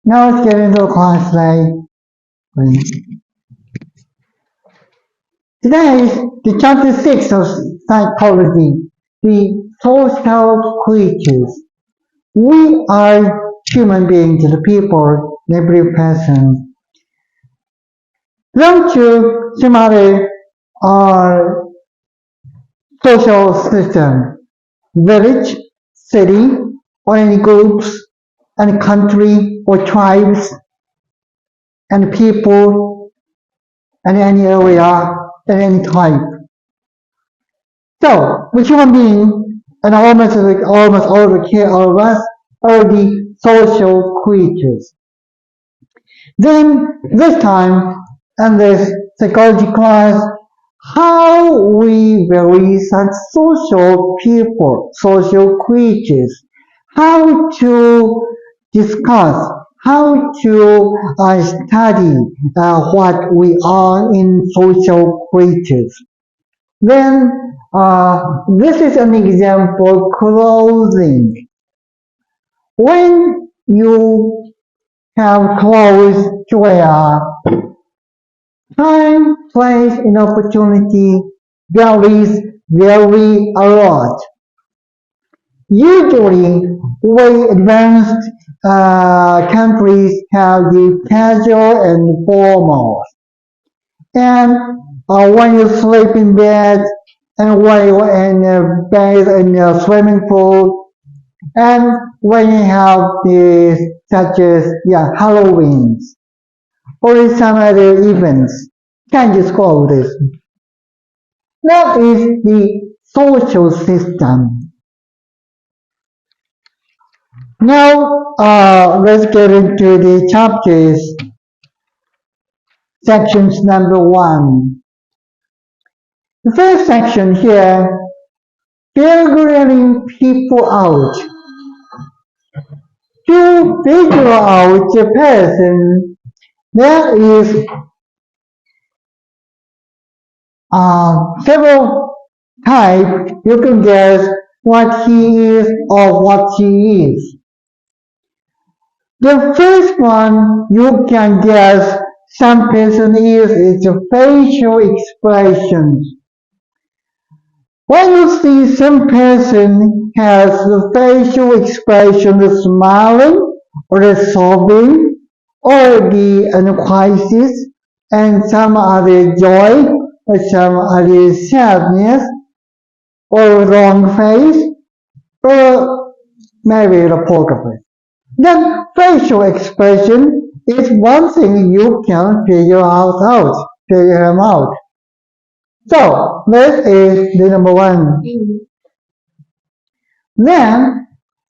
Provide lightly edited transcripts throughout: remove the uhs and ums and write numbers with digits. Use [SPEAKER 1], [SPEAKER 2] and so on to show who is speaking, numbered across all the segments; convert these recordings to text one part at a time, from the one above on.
[SPEAKER 1] Now let's get into the class today. Today is the chapter 6 of psychology, the social creatures. We are human beings, the people, every person. Belong to some other social system, village, city, or any groups, and country, or tribes, and people, and any area, and any type. So, we human beings, and almost all of us, are the social creatures. Then, this time, in this psychology class, how we vary such social people, social creatures, how to discuss, how to study what we are in social creatures. Then, this is an example, clothing. When you have clothes to wear, time, place, and opportunity varies very a lot. Usually, way advanced countries have the casual and formal. And when you sleep in bed, and when you bathe in a swimming pool, and when you have these such as Halloween or some other events, can just call this. That is the social system. Now let's get into the chapters. Sections number 1. The first section here, figuring people out. To figure out a person, there is several types you can guess what he is or what she is. The first one you can guess some person is the facial expressions. When you see some person has the facial expression of smiling or the sobbing or the crisis and some other joy or some other sadness or wrong face or maybe the poker face. Then facial expression is one thing you can figure him out. So, this is the number 1. Then,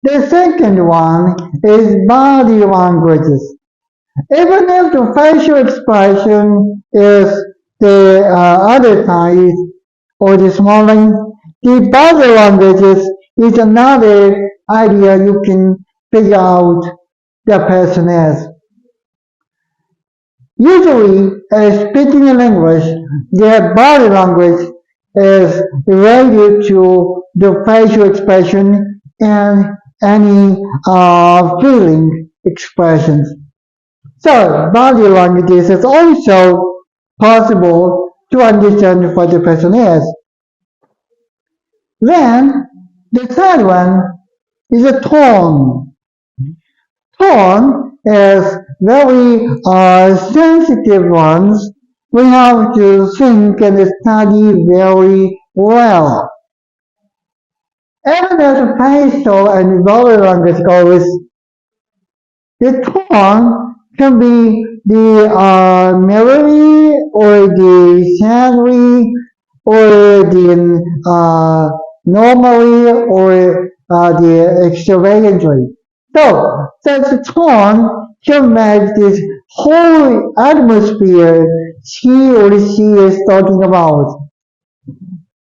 [SPEAKER 1] the second one is body languages. Even if the facial expression is the other side or the smiling, the body languages is another idea you can figure out the person is. Usually, speaking a language, their body language is related to the facial expression and any feeling expressions. So, body languages is also possible to understand what the person is. Then, the third one is a tone. Tone is very sensitive ones. We have to think and study very well. Even as facial and body language goes, the tone can be the merry or the sadly or the normally or the extravagantly. So, such a tone can make this whole atmosphere he or she is talking about.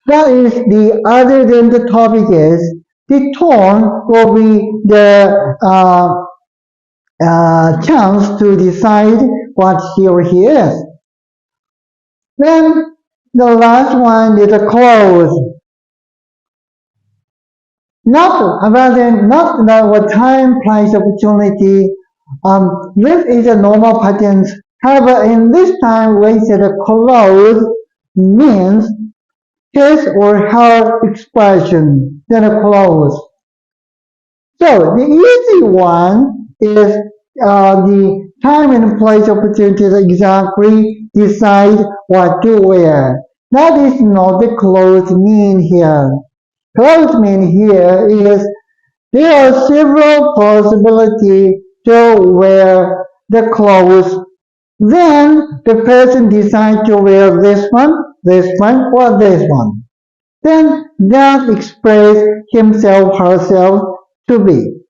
[SPEAKER 1] That is the other than the topic is, the tone will be the chance to decide what he or he is. Then the last one is the clothes. Not about what time, place, opportunity, This is a normal pattern. However, in this time, we say the clothes means his or her expression than a clothes. So the easy one is the time and place opportunities exactly decide what to wear. That is not the clothes mean here. Clothes mean here is there are several possibilities to wear the clothes. Then the person decides to wear this one, or this one. Then that express himself, herself to be.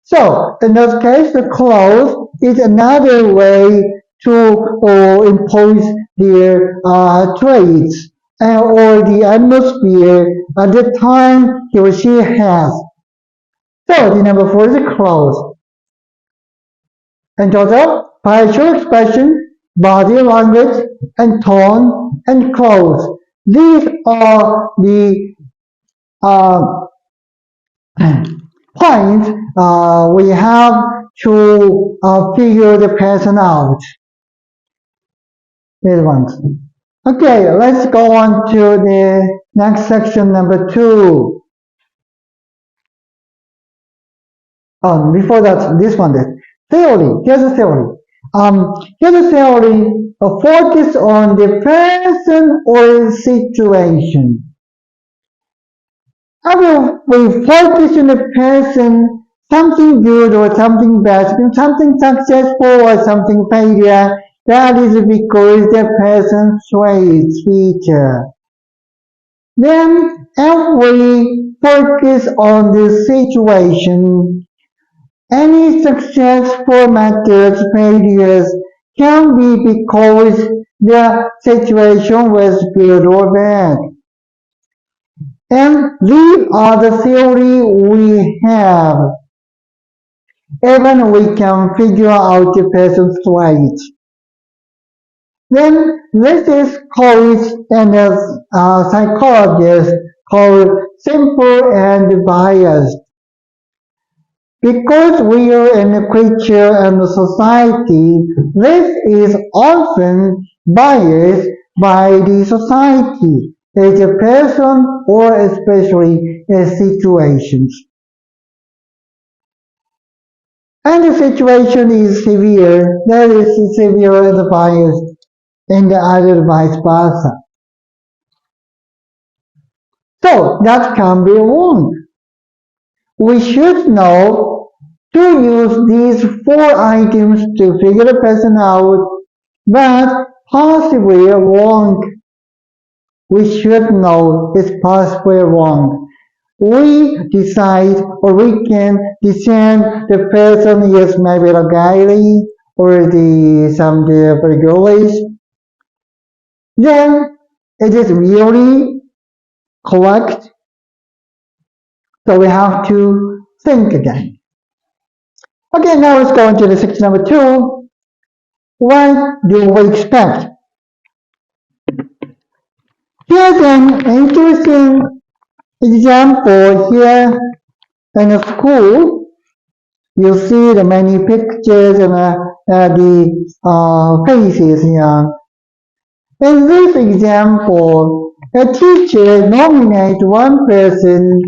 [SPEAKER 1] So in this case, the clothes is another way to impose their traits or the atmosphere at the time he or she has. So the number four is the clothes. And total, facial expression, body language, and tone and clothes. These are the uh, points we have to figure the person out. These ones. Okay, let's go on to the next section, number two. Before that, this one, that theory. Here's a theory. Here's a theory. Focus on the person or situation. However, we focus on the person, something good or something bad, something successful or something failure. That is because the person's traits, feature. Then, if we focus on the situation, any successful methods failures can be because the situation was good or bad. And these are the theory we have. Even we can figure out the person's traits. Then this is called and a psychologist called simple and biased. Because we are in a creature and a society, this is often biased by the society as a person or especially as situations. And the situation is severe, that is severe and biased, and the other vice versa. So that can be wrong. We should know to use these four items to figure the person out, but possibly wrong. We should know it's possibly wrong. We decide or we can discern the person is maybe the guy or some the girlish. Then it is really correct. So we have to think again. Okay, now let's go into the section number two. What do we expect? Here's an interesting example here in a school. You see the many pictures and the faces here. In this example, a teacher nominates one person.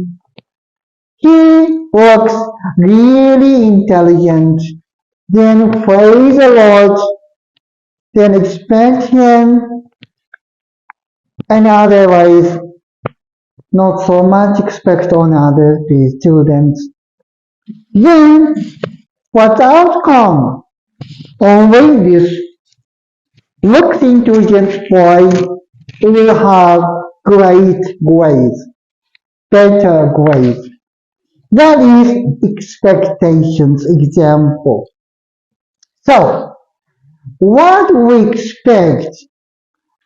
[SPEAKER 1] He looks really intelligent, then praise a lot, then expect him, and otherwise not so much expect on other students. Then what's the outcome? Only this looks intelligent boy will have great grades, better grades. That is expectations example. So what we expect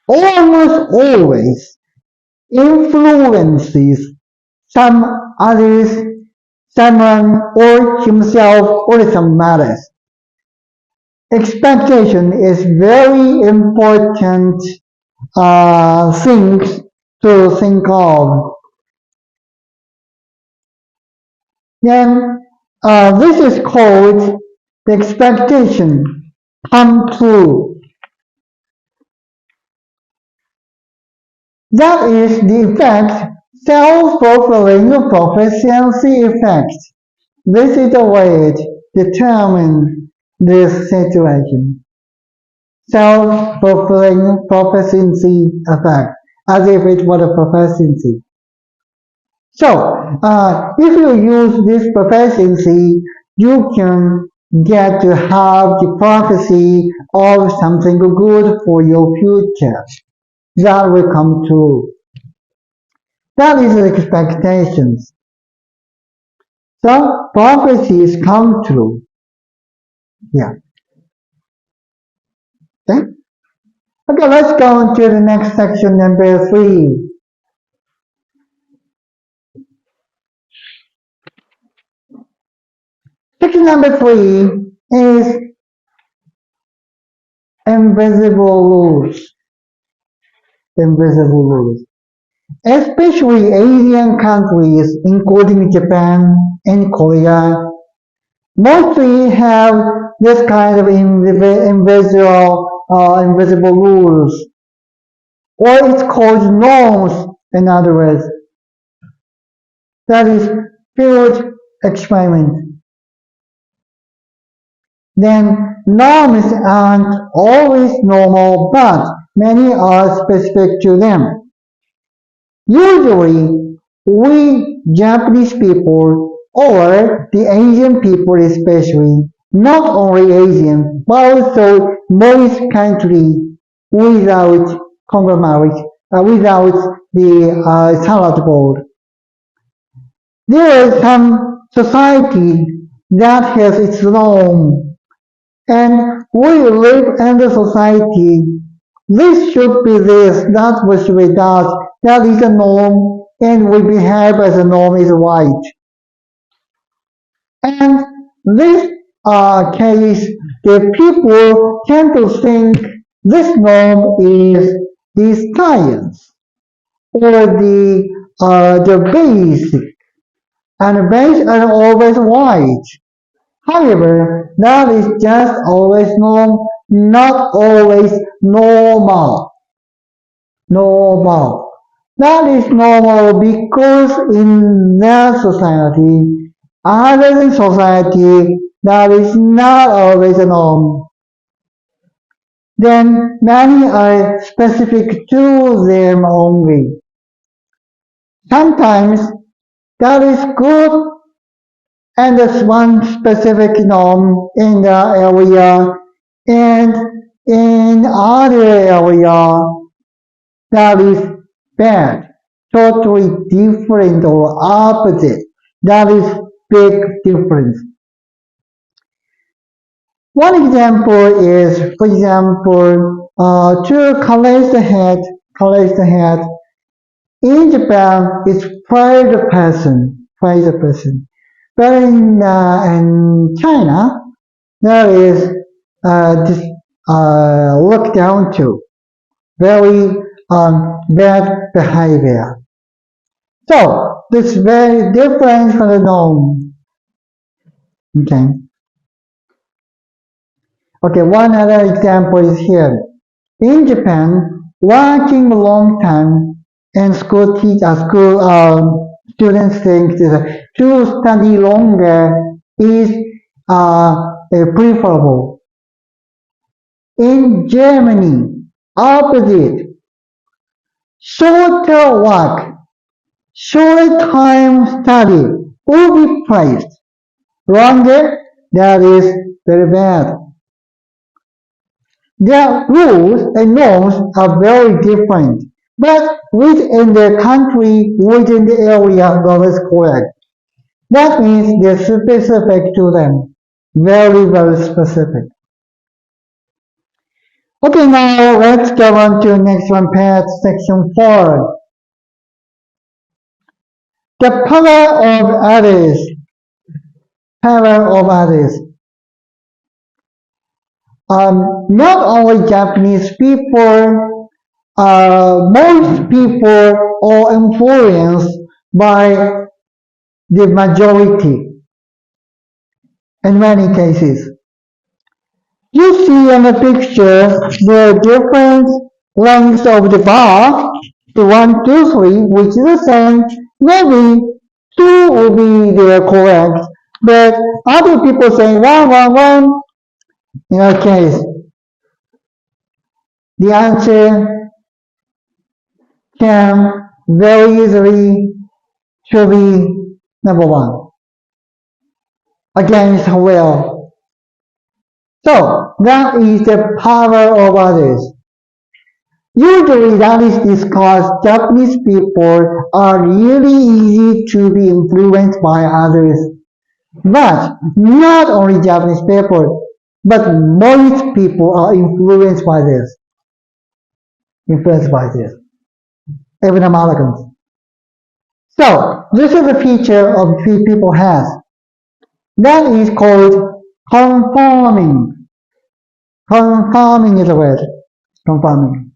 [SPEAKER 1] almost always influences some others, someone or himself or some others. Expectation is very important things to think of. Then this is called the expectation come true. That is the effect, self-fulfilling prophecy effect. This is the way it determines this situation. Self-fulfilling prophecy effect, as if it were a prophecy. So, if you use this prophecy, you can get to have the prophecy of something good for your future. That will come true. That is the expectations. So, prophecies come true. Yeah. Okay? Okay, let's go on to the next section, number 3. Section number 3 is invisible rules. Invisible rules. Especially Asian countries, including Japan and Korea, mostly have this kind of invisible rules, or it's called norms, in other words. That is field experiment. Then norms aren't always normal, but many are specific to them. Usually, we Japanese people, or the Asian people especially, not only Asian, but also most countries without conglomerate, without the salad bowl. There is some society that has its norm, and we live in the society. This should be this, that should be that. That is a norm, and we behave as a norm is right. And this case, the people tend to think this norm is the science or the basic, and base are always right. However, that is just always norm, not always normal. Normal. That is normal because in that society, other than society, that is not always a norm. Then many are specific to them only. Sometimes that is good and there's one specific norm in the area, and in other area that is bad, totally different or opposite. That is big difference. One example is, for example, to collect the head. In Japan, it's praise the person. But in China, there is this look down to very bad behavior. So this is very different from the norm. Okay. Okay, one other example is here. In Japan, working a long time and students think that to study longer is preferable. In Germany, opposite, shorter work, short time study will be praised. Longer, that is very bad. Their rules and norms are very different, but within the country, within the area, that is correct. That means they're specific to them. Very, very specific. Okay, now let's go on to the next one, page section 4. The power of others. Power of others. Not only Japanese people, most people are influenced by the majority in many cases. You see in the picture the different lengths of the bar, the 1, 2, 3, which is the same. Maybe 2 will be the correct, but other people say 1, 1, 1. In our case, the answer can very easily should be number 1, against will. So that is the power of others. Usually that is because Japanese people are really easy to be influenced by others. But not only Japanese people, but most people are influenced by this. Influenced by this. Even Americans. So this is a feature of people has. That is called conforming. Conforming is a word. Conforming.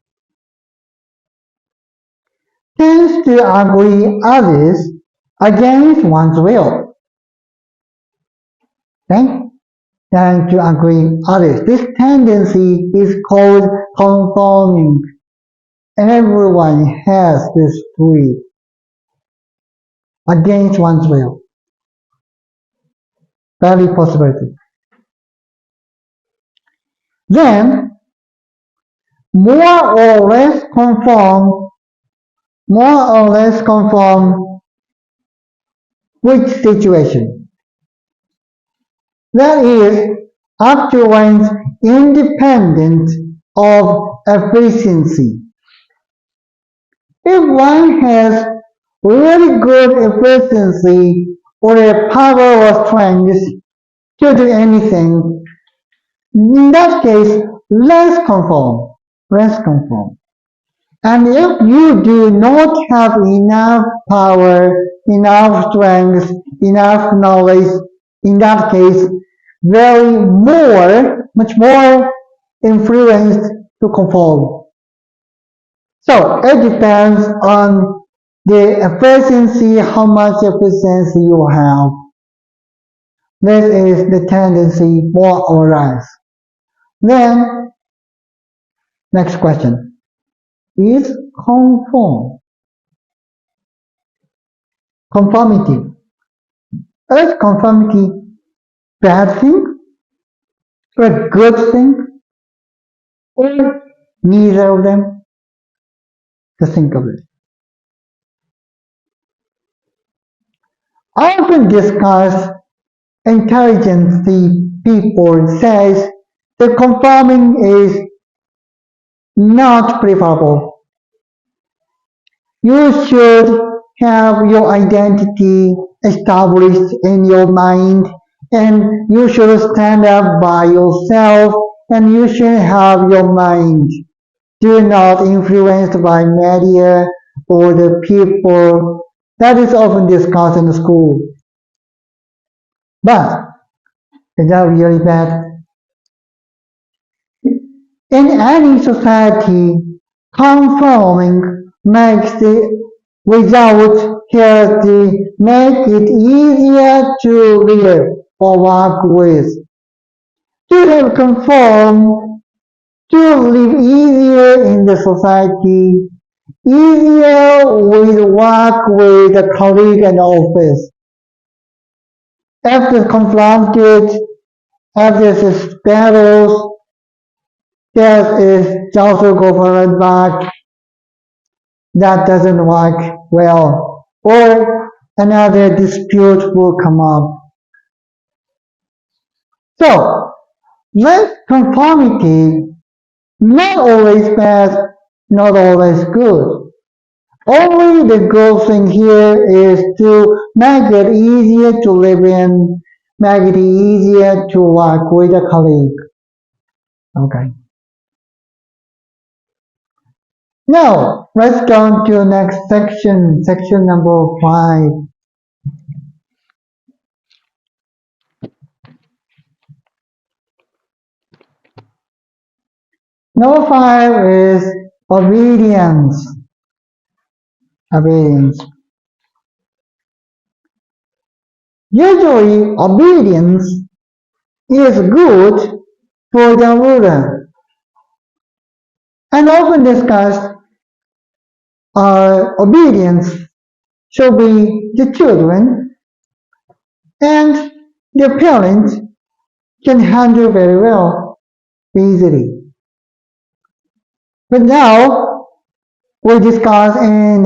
[SPEAKER 1] Tends to agree others against one's will. Okay? Tend to agree others. This tendency is called conforming. Everyone has this three against one's will. Very possibility. Then, more or less conform which situation? That is, up to one's independent of efficiency. If one has really good efficiency or a power or strength to do anything, in that case, less conform. Less conform. And if you do not have enough power, enough strength, enough knowledge, in that case, much more influenced to conform. So it depends on the efficiency, how much efficiency you have. This is the tendency, more or less. Then, next question. Is conformity. Is conformity bad thing or a good thing or neither of them? Just think of it. I often discuss intelligent people says that conforming is not preferable. You should have your identity established in your mind and you should stand up by yourself and you should have your mind. Do not influenced by media or the people. That is often discussed in the school. But is that really bad? In any society, conforming makes the result healthy, make it easier to live or work with. To have conformed, to live easier in the society, easier with work with a colleague and office. After confronted, after the battles, there is also government back that doesn't work well, or another dispute will come up. So, this conformity, not always bad, not always good. Only the good thing here is to make it easier to live in, make it easier to work with a colleague. Okay. Now, let's go to the next section, section number 5. Number 5 is obedience. Obedience. Usually, obedience is good for the ruler, and often discussed obedience should be the children, and the parents can handle very well, easily. But now we discuss in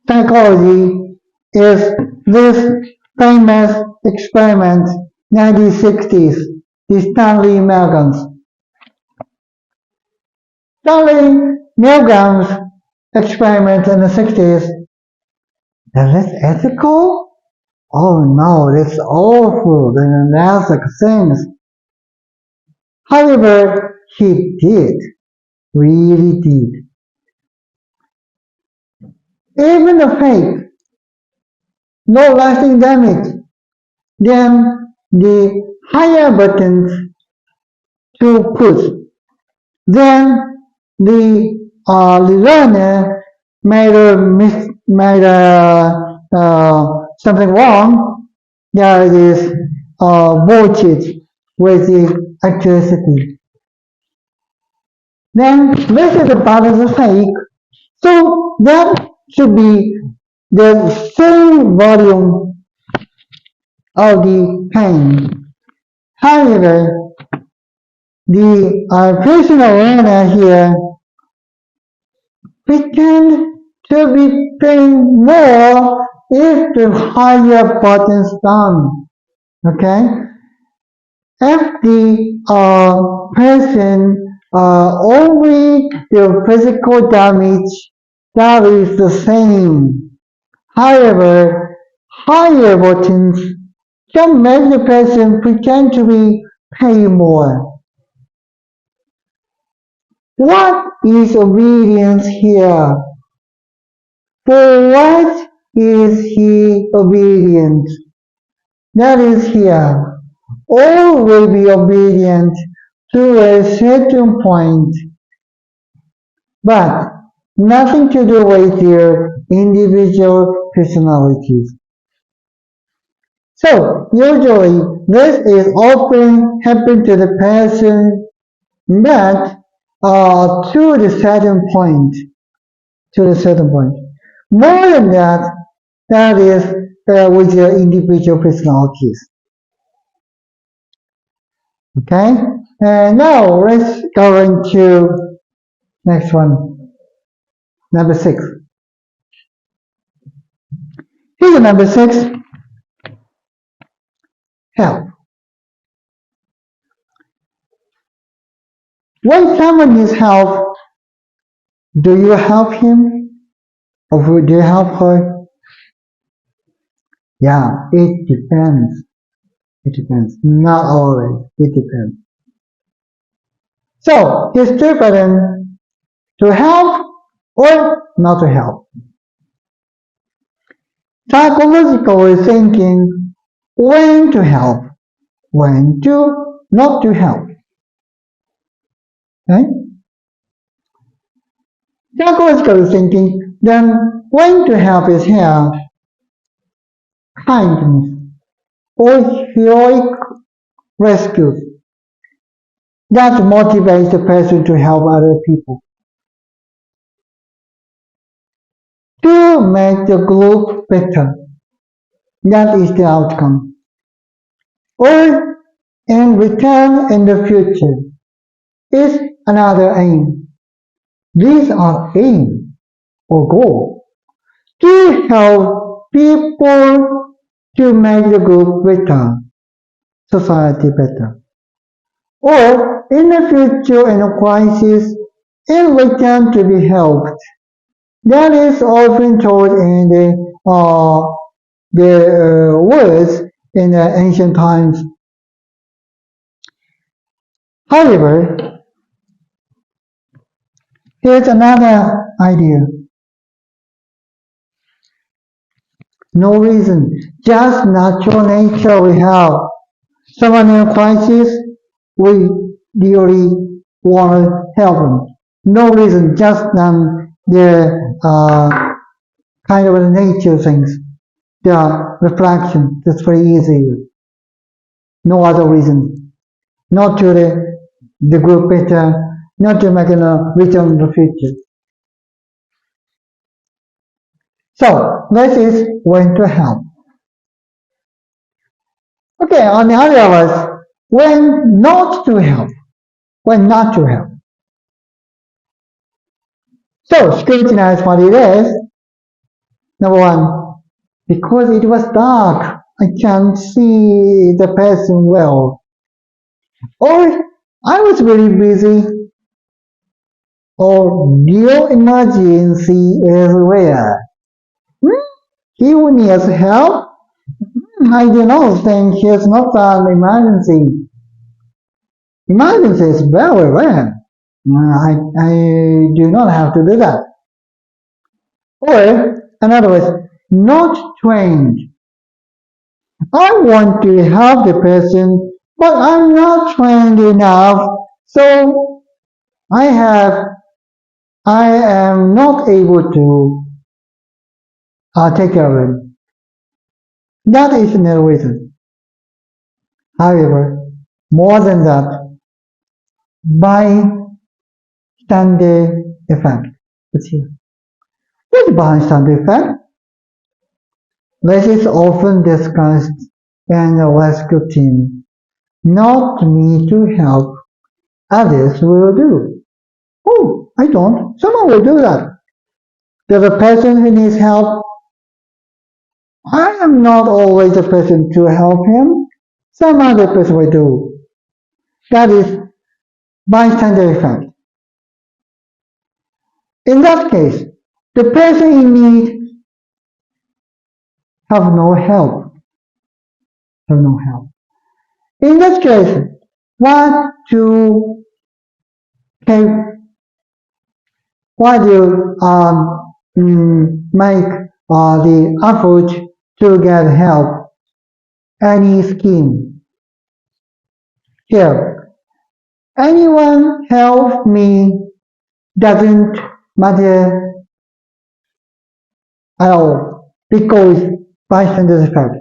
[SPEAKER 1] psychology is this famous experiment 1960s, the Stanley Milgrams. Stanley Milgram's experiment in the 60s, is this ethical? Oh no, that's awful, and that's like things. However, he did, really did. Even the fake, no lasting damage, then the higher buttons to push. Then the learner made something wrong. There is bullshit with the accuracy. Then this is the balance of fake. So that should be the same volume of the pain. However, the personal learner here pretend to be paying more if the higher buttons down. Okay? If the person only the physical damage, that is the same. However, higher buttons can make the person pretend to be paying more. What is obedience here? For what is he obedient? That is here. All will be obedient to a certain point, but nothing to do with their individual personalities. So, usually, this is often happen to the person, but to the certain point. More than that, that is with your individual personalities. Okay? And now let's go into next one, number 6. Here's number 6. Help. When someone needs help, do you help him or do you help her? Yeah, it depends. It depends. Not always. It depends. So, here's two patterns: to help or not to help. Psychological thinking: when to help, when to not to help. Okay? Psychological thinking, then when to help is here: kindness or heroic rescue that motivates the person to help other people. To make the group better, that is the outcome. Or in return in the future is another aim. These are aim or goal to help people to make the group better, society better. Or in the future in a crisis, in return to be helped. That is often told in the words in the ancient times. However, here's another idea. No reason, just natural nature we have. Someone in a crisis, we really want to help them. No reason, just the kind of the nature things. The reflection, that's very easy. No other reason. not to the group better, not to make a return in the future. So this is when to help. Okay, on the other words, when not to help, when not to help. So scrutinize what it is. Number one, because it was dark, I can't see the person well. Or I was very busy. Or real emergency is rare. He needs help. I do not think he's not an emergency. Emergency is very rare. I do not have to do that. Or, in other words, not trained. I want to help the person, but I'm not trained enough, so I am not able to take care of him. That is no reason. However, more than that, bystander effect. It's here. What bystander effect? This is often discussed in a rescue team. Not me to help, others will do. Oh, I don't. Someone will do that. There's a person who needs help. I am not always the person to help him. Some other person will do. That is bystander effect. In that case, the person in need have no help. Have no help. In this case, what to take, what you make the effort to get help? Any scheme. Here, anyone help me doesn't matter at all because bystander's effect.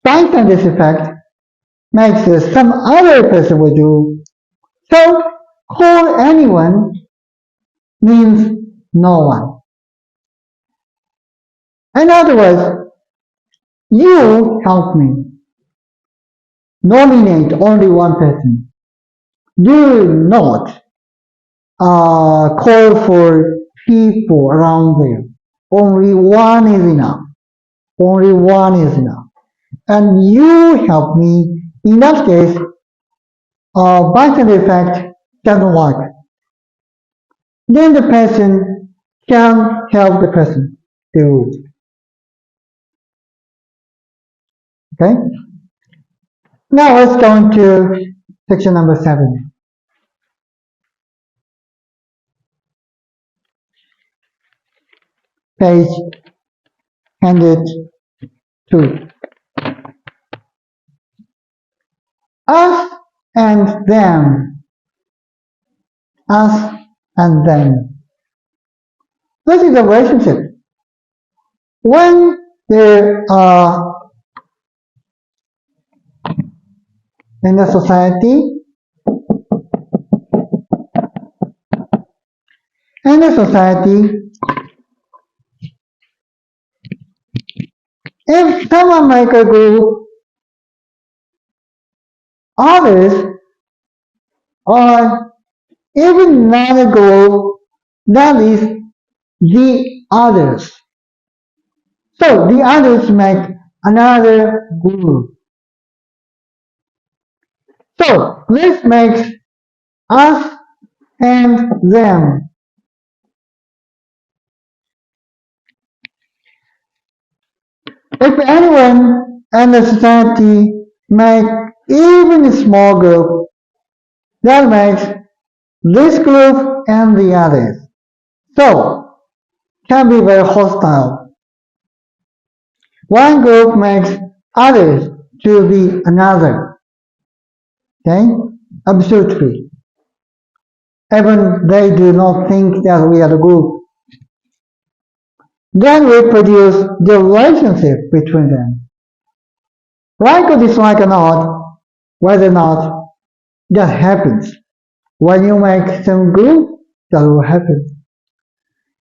[SPEAKER 1] Bystander's effect makes some other person will do. So call anyone means no one. In other words, you help me. Nominate only one person. Do not call for people around there. Only one is enough. Only one is enough. And you help me. In that case, bystander effect doesn't work. Then the person can help the person do it. Okay? Now let's go into section number 7. Page 102. Us and them. Us and them. This is a relationship. When there are in the society, if someone make a group, others or even another group, that is the others. So the others make another group. So this makes us and them. If anyone in the society make even a small group, that makes this group and the others. So can be very hostile. One group makes others to be another. Okay? Absolutely. Even they do not think that we are a group. Then we produce the relationship between them. Like or dislike or not, whether or not that happens. When you make some group, that will happen.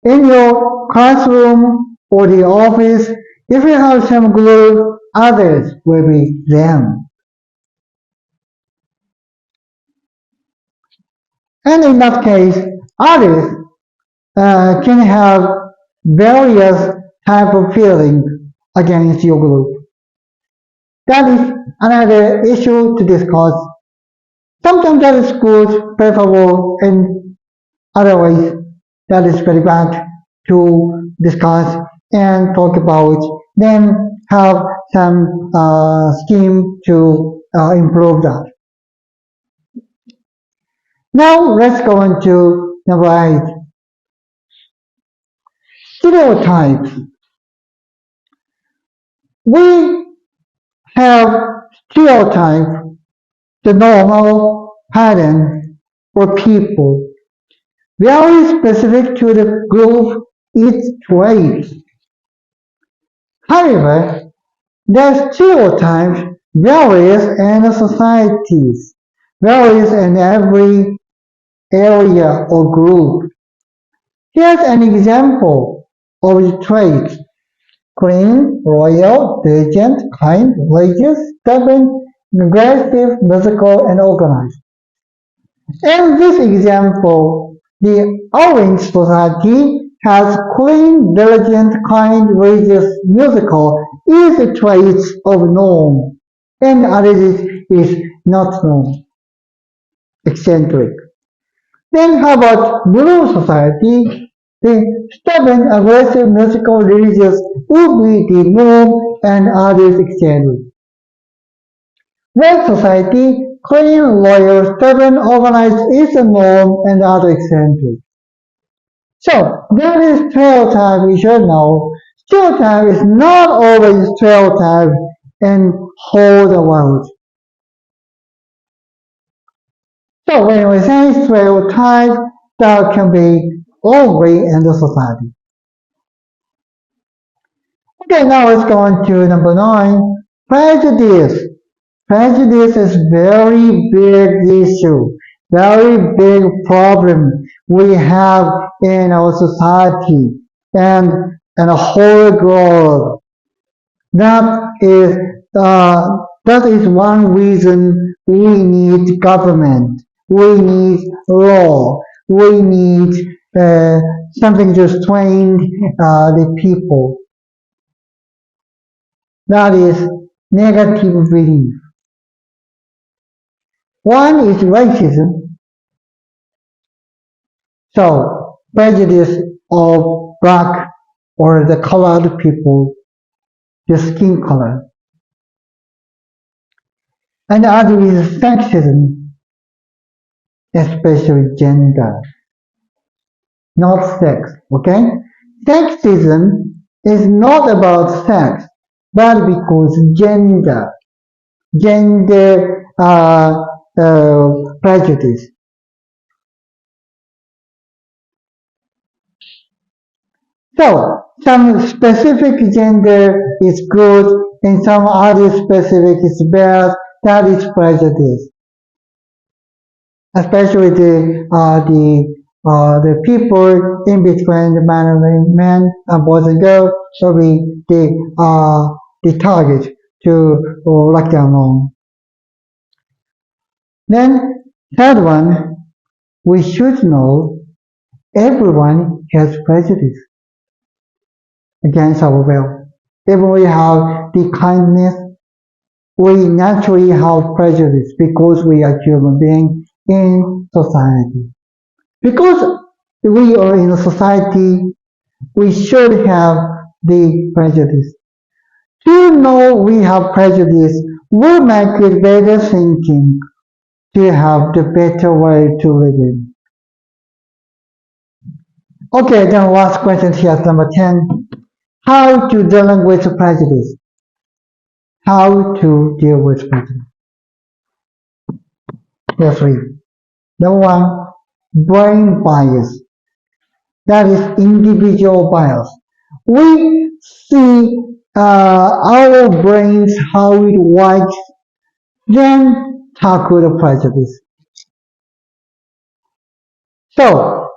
[SPEAKER 1] In your classroom or the office, if you have some group, others will be them. And in that case, others can have various type of feelings against your group. That is another issue to discuss. Sometimes that is good, preferable, and otherwise that is very bad to discuss and talk about. Then have some scheme to improve that. Now let's go on to number 8. Stereotypes. We have stereotype, the normal pattern for people, very specific to the group, its traits. However, the stereotypes varies in societies, varies in every area or group. Here's an example of the traits: clean, royal, diligent, kind, religious, stubborn, aggressive, musical, and organized. In this example, the orange society has clean, diligent, kind, religious, musical is the traits of norm, and others is not norm, eccentric. Then how about blue society? The stubborn, aggressive, musical, religious would be the norm and others eccentric. Red society, clean, loyal, stubborn, organized is the norm and other eccentric. So that is stereotype we should know. Stereotype is not always stereotype in whole the world. So when we say stereotype, that can be only in the society. Okay, now let's go on to number 9. Prejudice. Prejudice is very big issue, very big problem we have in our society and in the whole world. That is one reason we need government, we need law, we need something to train the people. That is negative belief. One is racism, so prejudice of black or the colored people, the skin color. And the other is sexism, especially gender, not sex, okay? Sexism is not about sex, but because gender prejudice. So some specific gender is good and some other specific is bad. That is prejudice. Especially the people in between the man and man and boys and girls will be the target to lock down on. Then third one, we should know everyone has prejudice against our will. If we have the kindness, we naturally have prejudice because we are human beings in society. Because we are in a society, we should have the prejudice. To know we have prejudice will make it better thinking to have the better way to live in. Okay, then last question here, number 10. How to deal with prejudice? How to deal with prejudice? There are 3. Number 1, brain bias. That is individual bias. We see our brains, how it works, then tackle the prejudice. So,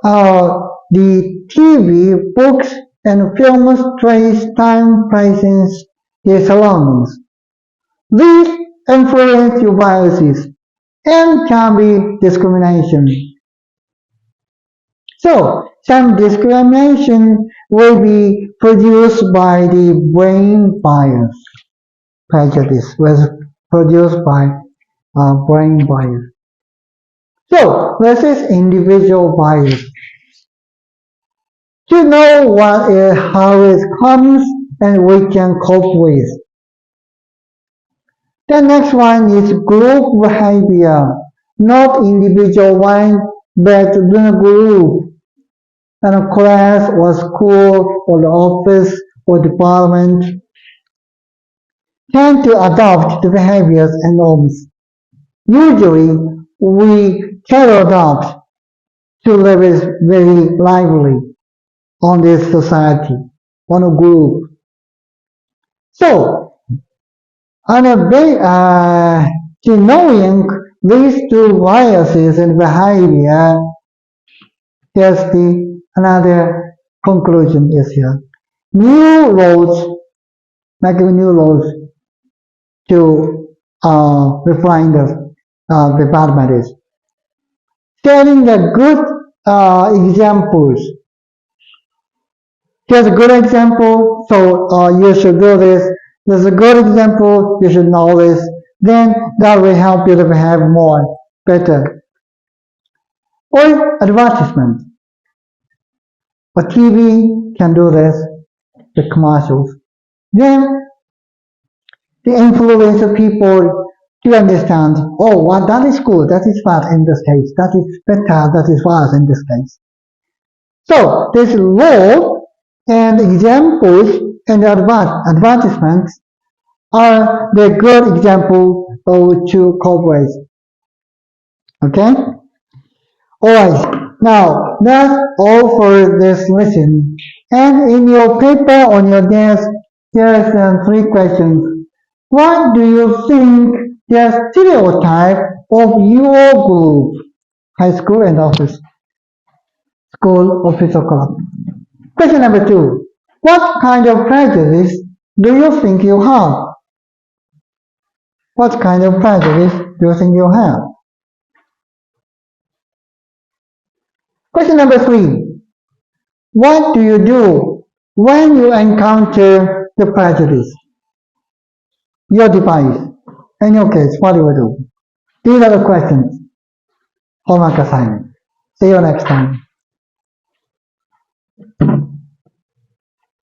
[SPEAKER 1] the TV, books, and films trace time, presence, their surroundings. These influence your biases and can be discrimination. So, some discrimination will be produced by the brain bias. Prejudice was produced by brain bias. So, this is individual bias. To know how it comes and we can cope with. The next one is group behavior, not individual one, but the group, and a class or school or the office or department tend to adopt the behaviors and norms. Usually, we can adopt to live very lively on this society, on a group. So, on a to knowing these two biases and behavior, here's another conclusion is here. New laws, making new laws to refine the boundaries. Sharing the good examples. Here's a good example, so you should do this. There's a good example, you should know this. Then that will help you to behave more better. Or advertisement. A TV can do this, the commercials. Then the influence of people to understand, oh, well, that is good, that is bad in this case, that is better, that is worse in this case. So this law and examples and advertisements are the good example to cooperate. Okay? Alright, now that's all for this lesson. And in your paper on your desk, there's 3 questions. What do you think the stereotype of your group, high school and office, school, office or club? Question number 2. What kind of prejudice do you think you have? What kind of prejudice do you think you have? Question number 3. What do you do when you encounter the prejudice? Your device. In your case, what do you do? These are the questions. Homework assignment. See you next time.